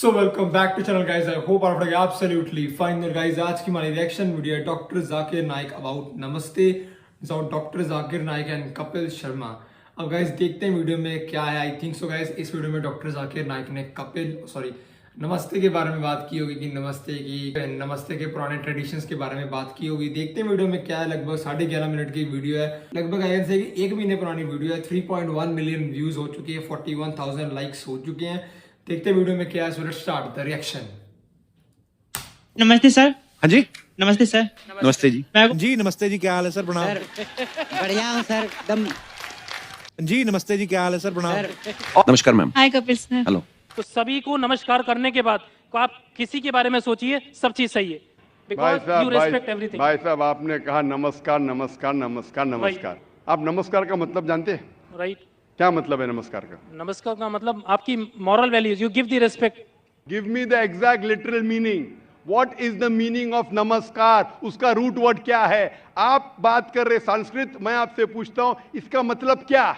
So welcome back to channel guys. I hope आप लोग absolutely fine. Guys आज की हमारी रिएक्शन वीडियो है डॉक्टर जाकिर नाइक अबाउट नमस्ते। Doctor Zakir Naik and Kapil Sharma. अब गाइस देखते हैं वीडियो में क्या है। आई थिंक सो गाइस इस वीडियो में डॉक्टर जाकिर नाइक ने नमस्ते के बारे में बात की होगी कि नमस्ते के पुराने ट्रेडिशंस के बारे में बात की होगी। देखते हैं वीडियो में क्या है। लगभग 11.5 मिनट की वीडियो है। लगभग आई से एक महीने पुरानी वीडियो है। 3.1 मिलियन व्यूज हो चुकी है, 41,000 लाइक्स हो चुके हैं। देखते हैं वीडियो में क्या है। So let's start the reaction. नमस्ते सर। हाँ जी, नमस्ते सर। नमस्ते जी। जी नमस्ते जी, क्या हाल है सर? प्रणाम। बढ़िया हूँ सर एकदम। जी नमस्ते जी, क्या हाल है सर? प्रणाम। नमस्कार मैम। हाय कपिल सर। हेलो। तो सभी को नमस्कार करने के बाद को आप किसी के बारे में सोचिए, सब चीज सही है। Because you respect everything. भाई साहब, आपने कहा नमस्कार नमस्कार नमस्कार नमस्कार। आप नमस्कार का मतलब जानते हैं? राइट। क्या मतलब है नमस्कार का? नमस्कार का मतलब आपकी moral values, you give the respect. Give me the exact literal meaning. What is the meaning of नमस्कार? उसका रूट वर्ड क्या है? आप बात कर रहे संस्कृत, मैं आपसे पूछता हूं इसका मतलब क्या,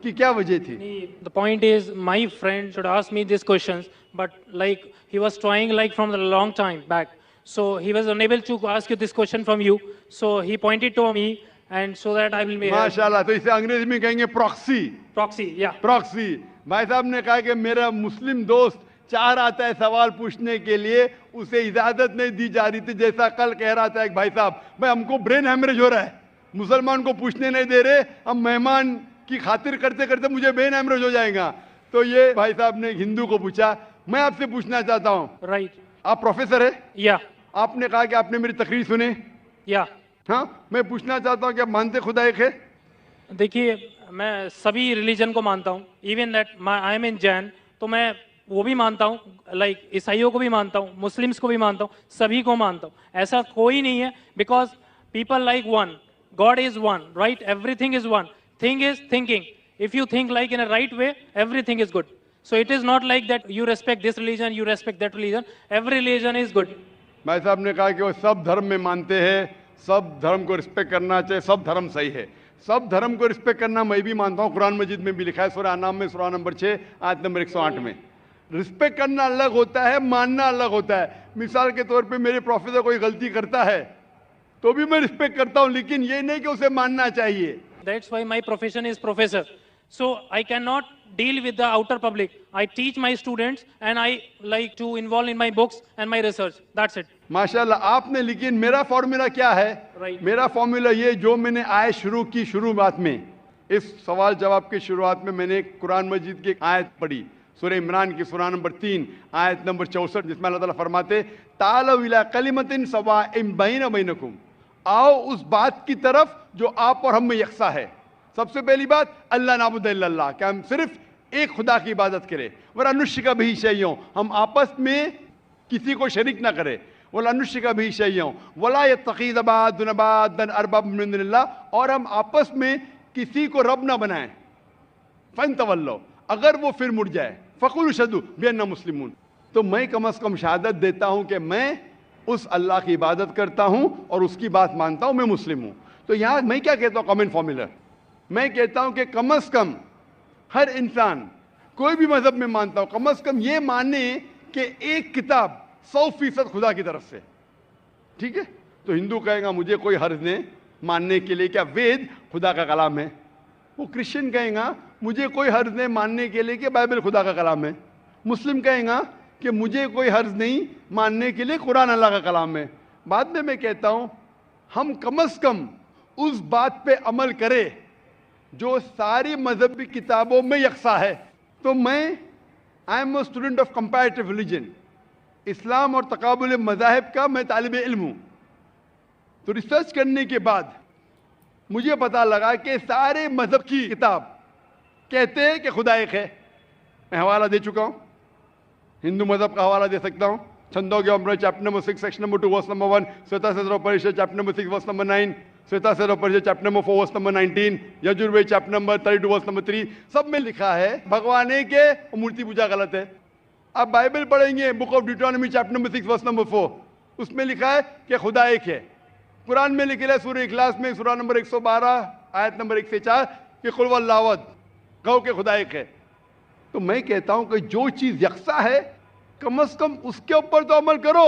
कि क्या वजह थी? The point is, my friend should ask me these questions, but like he was trying like from a long time back, so he was unable to ask you this question from you. So he pointed to me, and so that I will be माशाल्लाह। तो इसे अंग्रेजी में कहेंगे proxy. proxy. Yeah. Proxy. भाई साहब ने कहा कि मेरा मुस्लिम दोस्त चाह रहा था सवाल पूछने के लिए, उसे इजाजत नहीं दी जा रही थी। जैसा कल कह रहा था एक भाई साहब, भाई हमको ब्रेन हैमरेज हो रहा है, मुसलमान को पूछने नहीं दे रहे, हम मेहमान की खातिर करते करते मुझे ब्रेन हैमरेज हो जाएगा। तो ये भाई साहब ने हिंदू को पूछा। मैं आपसे पूछना चाहता हूँ, Right. आप प्रोफेसर है? Yeah. आपने कहा कि आपने मेरी तकरीर सुने। Yeah. हाँ, मैं पूछना चाहता हूँ कि आप मानते खुदा एक है? देखिए, मैं सभी रिलीजन को मानता हूँ। इवन दैट आई एम इन जैन, तो मैं वो भी मानता हूँ। लाइक ईसाइयों को भी मानता हूँ, मुस्लिम्स को भी मानता हूँ, सभी को मानता हूँ। ऐसा कोई नहीं है, because people like one, God is one, right? Everything is one. Thing is thinking. If you think like in a right way, everything is good. So it is not like that you respect this religion, you respect that religion. Every religion is good. भाई साहब ने कहा कि वो सब धर्म में मानते हैं, सब धर्म को रिस्पेक्ट करना चाहिए, सब धर्म सही है। सब धर्म को रिस्पेक्ट करना मैं भी मानता हूँ। कुरान मजीद में भी लिखा है, सूरह अनाम में सूरह नंबर 6 आयत नंबर 108 में। रिस्पेक्ट करना अलग होता है, मानना अलग होता है। मिसाल के तौर पे मेरे प्रोफेसर कोई गलती करता है तो भी मैं रिस्पेक्ट करता हूँ, लेकिन ये नहीं कि उसे मानना चाहिए। That's why my profession is professor. So I cannot deal with the outer public. I teach my students and I like to involve in my books and my research. That's it. माशाल्लाह आपने, लेकिन मेरा formula क्या है? Right. मेरा formula ये, जो मैंने आयत शुरू की शुरुआत में, इस सवाल जवाब के शुरुआत में मैंने कुरान मजीद की एक आयत पढ़ी, सूरह इमरान की सूरह नंबर 3 आयत नंबर 64, जिसमें अल्लाह ताला फरमाते तालौ इला कलिमतिन सवाइम बैना बैनकुम, आओ उस बात की तरफ जो आप और हम में यकसा है। सबसे पहली बात, अल्लाह नाबुद इल्लल्लाह, कि हम सिर्फ एक खुदा की इबादत करें। वला अनुशिका भी शैयों, हम आपस में किसी को शरीक ना करें। वला अनुशिका भी शैयों वला यत्तखिज़ बादुन बादन अरबाब मिन दुनिल्लाह, और हम आपस में किसी को रब ना बनाएं। फन तवल्लो, अगर वो फिर मुड़ जाए, फ़कुलू शहदू बिअन्ना मुस्लिमून, तो मैं कम अज़ कम शहादत देता हूँ कि मैं उस अल्लाह की इबादत करता हूँ और उसकी बात मानता हूँ, मैं मुस्लिम हूँ। तो यहाँ मैं क्या कहता हूँ, कॉमन फॉर्मूला मैं कहता हूँ कि कम अज़ कम हर इंसान, कोई भी मजहब में मानता हूँ, कम अज़ कम ये माने कि एक किताब 100% खुदा की तरफ से। ठीक है? तो हिंदू कहेगा मुझे कोई हर्ज नहीं मानने के लिए क्या वेद खुदा का कलाम है। वो क्रिश्चियन कहेगा मुझे कोई हर्ज नहीं मानने के लिए कि बाइबल खुदा का कलाम है। मुस्लिम कहेगा कि मुझे कोई हर्ज नहीं मानने के लिए कुरान अल्लाह का कलाम है। बाद में मैं कहता हूँ हम कम अज़ कम उस बात पे अमल करें जो सारी मजहबी किताबों में यकसा है। तो मैं I am a student of comparative religion, इस्लाम और तकाबुल मज़ाहिब का मैं तालिब इल्म हूँ। तो रिसर्च करने के बाद मुझे पता लगा कि सारे मजहब की किताब कहते हैं कि खुदा एक है। मैं हवाला दे चुका हूँ, हिंदू मजहब का हवाला दे सकता हूँ। छंदोग्य अमृत chapter number 6 section number 2 verse number 1, श्वेता सदर परिषद चैप्टर नंबर 6 वर्स नंबर 9, श्वेता सदर परिषद chapter number 4 verse number 19, Yajurveda chapter number 32 verse number 3, सब में लिखा है भगवान एक है और मूर्ति पूजा गलत है। आप बाइबल पढ़ेंगे, book of Deuteronomy chapter number 6 verse number 4, उसमें लिखा है कि खुदा एक है। कुरान में लिखा है सूरह इखलास में सूरह नंबर 112 आयत नंबर 1 से 4 कि कुल वल्लाहु अहद, कहो कि खुदा एक है। तो मैं कहता हूं कि जो चीज यकसा है कम से कम उसके ऊपर तो अमल करो।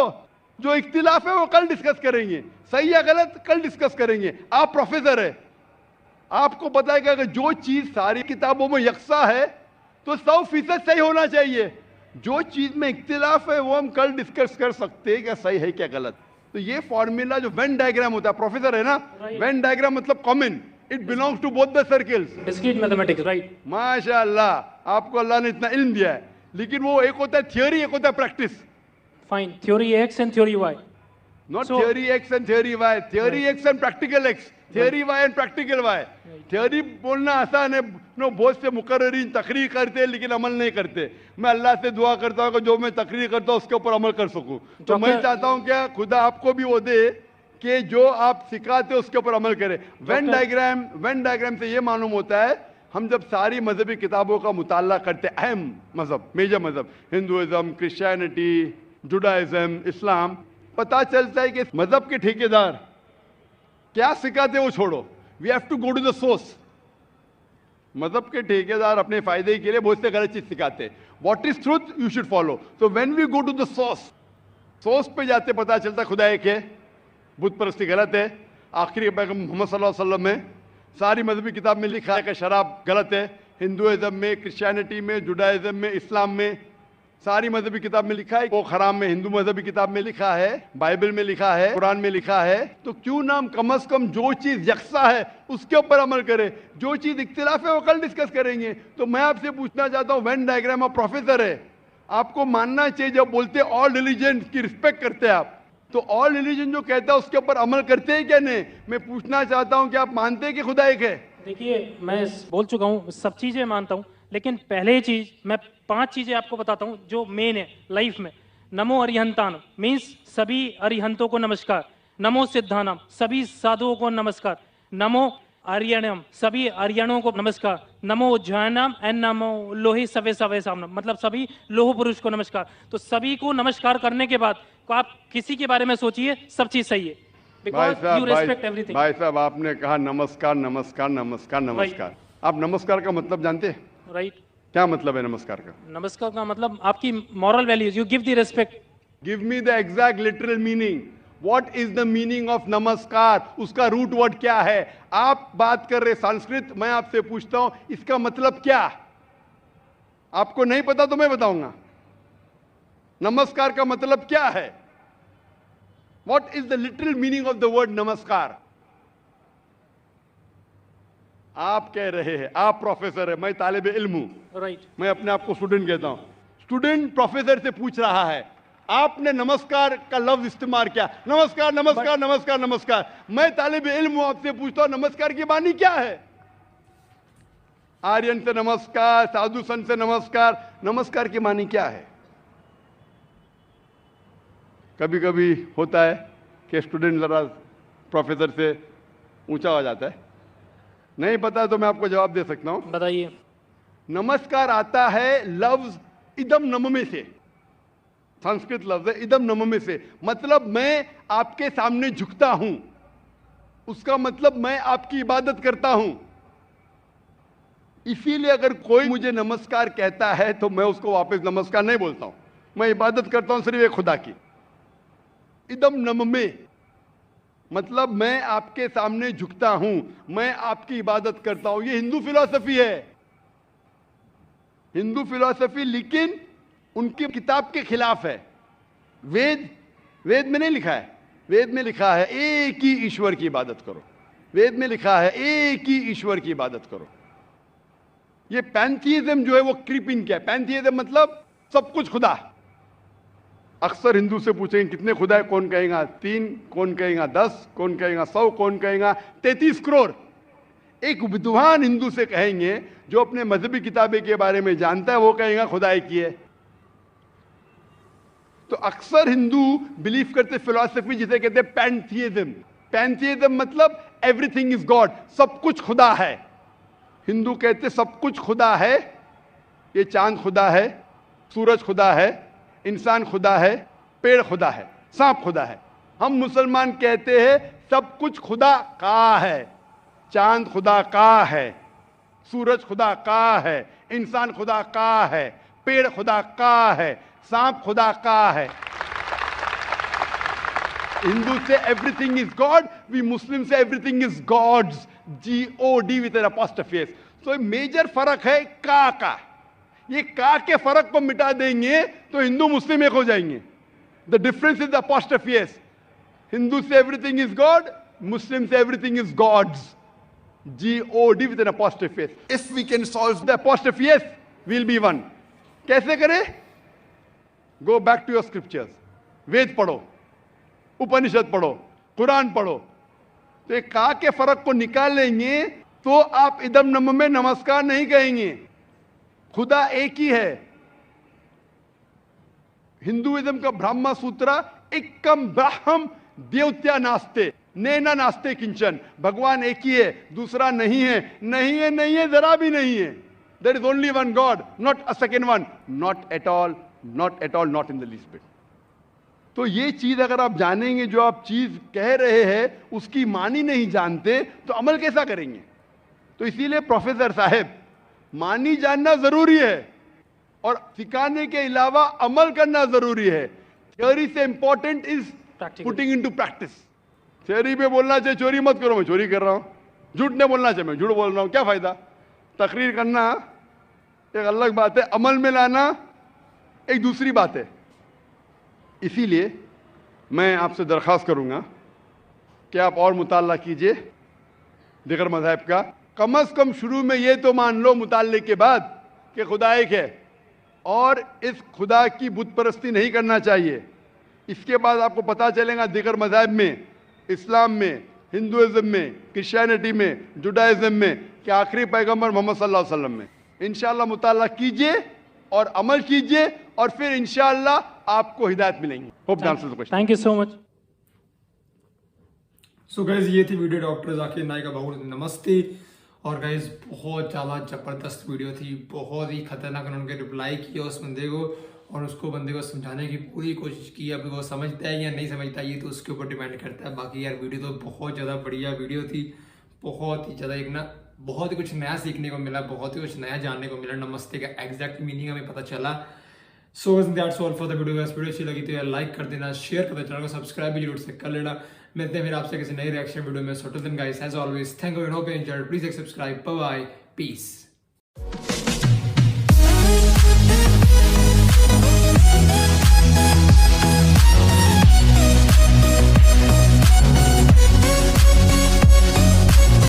जो इख्तिलाफ है वो कल डिस्कस करेंगे, सही या गलत कल डिस्कस करेंगे। आप प्रोफेसर है, आपको पता है कि अगर जो चीज सारी किताबों में यकसा है तो 100% सही होना चाहिए। जो चीज में इख्तिलाफ है वो हम कल डिस्कस कर सकते हैं क्या सही है क्या गलत। तो ये फॉर्मूला जो वेन डायग्राम होता है, प्रोफेसर है ना, वेन डायग्राम मतलब common, it belongs to both the circles. Discrete mathematics, right. माशाअल्लाह, आपको अल्लाह ने इतना इल्म दिया है। लेकिन वो एक होता है थियोरी, एक होता है practice. Fine, theory X and theory Y. Not theory X and theory Y. Theory X and practical X. Theory Y and practical Y. Theory बोलना आसान है, नो बहुत से मुकर्रिरीन तकरीर करते हैं लेकिन अमल नहीं करते। मैं अल्लाह से दुआ करता हूँ कि जो मैं तकरीर करता हूँ उसके ऊपर अमल कर सकूँ। तो मैं चाहता हूँ क्या खुदा आपको भी वो दे कि जो आप सिखाते हो उसके ऊपर अमल करें। वेन डायग्राम से ये मालूम होता है, हम जब सारी मजहबी किताबों का मुताला करते, अहम मजहब, मेजर मजहब, हिंदुइज्म, क्रिश्चियनिटी, जुडाइज्म, इस्लाम, पता चलता है कि मजहब के ठेकेदार क्या सिखाते वो छोड़ो। We have to go to the source. मजहब के ठेकेदार अपने फायदे के लिए बहुत से गलत चीज सिखाते हैं। What is truth you should follow. So when we go to the source पे जाते पता चलता है खुदा एक है, बुत परस्ती गलत है। आखिरी पैगंबर मोहम्मद सल्लल्लाहु अलैहि वसल्लम में सारी मजहबी किताब में लिखा है कि शराब गलत है। हिंदुइज्म में, क्रिश्चियनिटी में, जुडाइज्म में, इस्लाम में, सारी मजहबी किताब में लिखा है। वो हराम में हिंदू मजहबी किताब में लिखा है, बाइबल में लिखा है, कुरान में लिखा है। तो क्यों ना हम कम से कम जो चीज यकसा है उसके ऊपर अमल करें। जो चीज इख्तिलाफ है वो कल डिस्कस करेंगे। तो मैं आपसे पूछना चाहता हूँ, वेन डायग्राम आप प्रोफेसर है, आपको मानना चाहिए जब बोलते हैं ऑल रिलीजन की रिस्पेक्ट करते हैं आप, तो ऑल रिलीजन जो कहता है उसके ऊपर अमल करते हैं क्या नहीं। मैं पूछना चाहता हूँ कि आप मानते हैं कि खुदा एक है। देखिए, मैं बोल चुका हूँ, सब चीजें मानता हूँ, लेकिन पहले चीज मैं 5 चीजें आपको बताता हूँ जो मेन है लाइफ में। नमो अरिहंतान मीन्स सभी अरिहंतों को नमस्कार। नमो सिद्धानम सभी साधुओं को नमस्कार। नमो आर्यणम सभी आर्यणों को नमस्कार। नमो ज्ञानम एंड नमो लोहे सवे सवे सामनम मतलब सभी लोह पुरुष को नमस्कार। तो सभी को नमस्कार करने के बाद तो आप किसी के बारे में सोचिए, सब चीज सही है। Because you respect everything. भाई साहब, आपने कहा नमस्कार नमस्कार नमस्कार नमस्कार। आप नमस्कार का मतलब जानते हैं? राइट। क्या मतलब है नमस्कार का? नमस्कार का मतलब आपकी moral values, you give the respect. Give me the exact literal meaning. What is the meaning of नमस्कार? उसका रूट वर्ड क्या है? आप बात कर रहे संस्कृत, मैं आपसे पूछता हूं इसका मतलब क्या? आपको नहीं पता तो मैं बताऊंगा। नमस्कार का मतलब क्या है? What is the literal meaning of the word नमस्कार? आप कह रहे हैं, आप प्रोफेसर है, मैं तालिब इल्म हूं। राइट। मैं अपने आप को स्टूडेंट कहता हूं। स्टूडेंट प्रोफेसर से पूछ रहा है, आपने नमस्कार का लफ्ज इस्तेमाल किया, नमस्कार नमस्कार नमस्कार नमस्कार। मैं तालिब इल्म हूं, आपसे पूछता हूं नमस्कार की मानी क्या है? आर्यन से नमस्कार, साधु संत से नमस्कार, नमस्कार की मानी क्या है? कभी कभी होता है कि स्टूडेंट जरा प्रोफेसर से ऊंचा हो जाता है, नहीं पता तो मैं आपको जवाब दे सकता हूं। बताइए। नमस्कार आता है लफ्ज इदम नममे से, संस्कृत लफ्ज है इदम नममे से, मतलब मैं आपके सामने झुकता हूं, उसका मतलब मैं आपकी इबादत करता हूं। इसीलिए अगर कोई मुझे नमस्कार कहता है तो मैं उसको वापस नमस्कार नहीं बोलता हूं, मैं इबादत करता हूं सिर्फ एक खुदा की। इदम नममे मतलब मैं आपके सामने झुकता हूं, मैं आपकी इबादत करता हूं। ये हिंदू फिलॉसफी है, हिंदू फिलॉसफी, लेकिन उनकी किताब के खिलाफ है। वेद में नहीं लिखा है, वेद में लिखा है एक ही ईश्वर की इबादत करो। वेद में लिखा है एक ही ईश्वर की इबादत करो। ये पैंथीइज्म जो है वो क्रीपिंग क्या है? पैंथीइज्म मतलब सब कुछ खुदा। अक्सर हिंदू से पूछेंगे कितने खुदा है, कौन कहेगा 3, कौन कहेगा 10, कौन कहेगा 100, कौन कहेगा 33 करोड़। एक विद्वान हिंदू से कहेंगे जो अपने मजहबी किताबें के बारे में जानता है, वो कहेगा खुदा एक ही है। तो अक्सर हिंदू बिलीव करते फिलॉसफी जिसे कहते हैं पैंथीइज्म। पैंथीइज्म मतलब एवरीथिंग इज गॉड, सब कुछ खुदा है। हिंदू कहते सब कुछ खुदा है, ये चांद खुदा है, सूरज खुदा है, इंसान खुदा है, पेड़ खुदा है, सांप खुदा है। हम मुसलमान कहते हैं सब कुछ खुदा का है, चांद खुदा का है, सूरज खुदा का है, इंसान खुदा का है, पेड़ खुदा का है, सांप खुदा का है. Hindu say everything is God. We Muslims say everything is God's. G-O-D with an apostrophe S. So major फर्क है का. ये का के फर्क को मिटा देंगे तो हिंदू मुस्लिम एक हो जाएंगे. The difference is the apostrophe S. Hindu say everything is God. Muslims say everything is God's. G-O-D with an apostrophe S. If we can solve the apostrophe S, we'll be one. कैसे करें? Go back to your scriptures. वेद पढ़ो, उपनिषद पढ़ो, कुरान पढ़ो. तो एक का के फर्क को निकाल लेंगे तो आप इदम नम में नमस्कार नहीं कहेंगे. खुदा एक ही है. हिंदुइज्म का ब्रह्मा सूत्र एकम ब्रह्म देवत्या नास्ते नैना नास्ते किंचन. भगवान एक ही है, दूसरा नहीं है. नहीं है, नहीं है, जरा भी नहीं है. There is only one God, not a second one, not at all, not at all, not in the least bit. तो ये चीज अगर आप जानेंगे, जो आप चीज कह रहे हैं उसकी मानी नहीं जानते तो अमल कैसा करेंगे? तो इसीलिए प्रोफेसर साहब, मानी जानना जरूरी है और सिखाने के अलावा अमल करना जरूरी है. थ्योरी से important is putting into practice. Theory पे बोलना चाहिए चोरी मत करो, मैं चोरी कर रहा हूं. झूठ नहीं बोलना चाहिए, मैं झूठ बोल रहा हूं, क्या फायदा? तकरीर करना एक अलग बात है, अमल में लाना एक दूसरी बात है. इसीलिए मैं आपसे दरख्वास्त करूंगा कि आप और मुताला कीजिए दिगर मज़हब का. कम अज़ कम शुरू में ये तो मान लो मुताले के बाद कि खुदा एक है और इस खुदा की बुत परस्ती नहीं करना चाहिए. इसके बाद आपको पता चलेगा दिगर मज़हब में, इस्लाम में, हिंदुइज्म में, क्रिश्चियनिटी में, जुडाइज्म में कि आखिरी पैगंबर मोहम्मद सल्लल्लाहु अलैहि वसल्लम में. इंशाअल्लाह मुताला कीजिए और अमल कीजिए और फिर इंशाअल्लाह आपको हिदायत मिलेंगी. Hope the answer the question. Thank you so much. So guys ये थी video doctor Zakir Naik about नमस्ते. और गाइज बहुत ज़्यादा ज़बरदस्त वीडियो थी, बहुत ही खतरनाक. उन्होंने रिप्लाई किया उस बंदे को और उसको बंदे को समझाने की पूरी कोशिश की. अब वो समझता है या नहीं समझता ये तो उसके ऊपर डिपेंड करता है. बाकी यार वीडियो तो बहुत ज़्यादा बढ़िया वीडियो थी, बहुत ही ज़्यादा. एक ना बहुत ही कुछ नया सीखने को मिला, बहुत ही कुछ नया जानने को मिला. नमस्ते का एग्जैक्ट मीनिंग हमें पता चला. So that's all for the video. Video अच्छी लगी तो यार लाइक कर देना, शेयर कर देना, चैनल को सब्सक्राइब भी जरूर से कर लेना. मिलते हैं फिर आपसे किसी नई रिएक्शन वीडियो में. So till then guys, as always, thank you and hope you enjoyed. Please subscribe. Bye bye, piece.